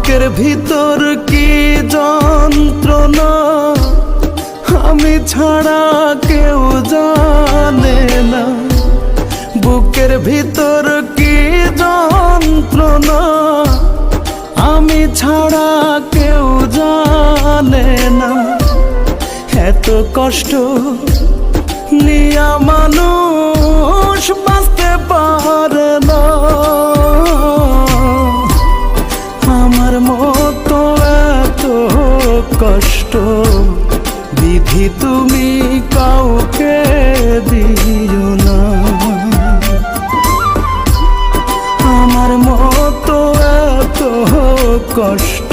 বুকের ভিতর কি যন্ত্রণা আমি ছাড়া কেউ জানে না। বুকের ভিতর কি যন্ত্রণা আমি ছাড়া কেউ জানে না। এত কষ্ট নিয়া মানুষ বাঁচতে পারে না। আমার মতো এত কষ্ট বিধি তুমি কাউকে দিও না। আমার মতো এত কষ্ট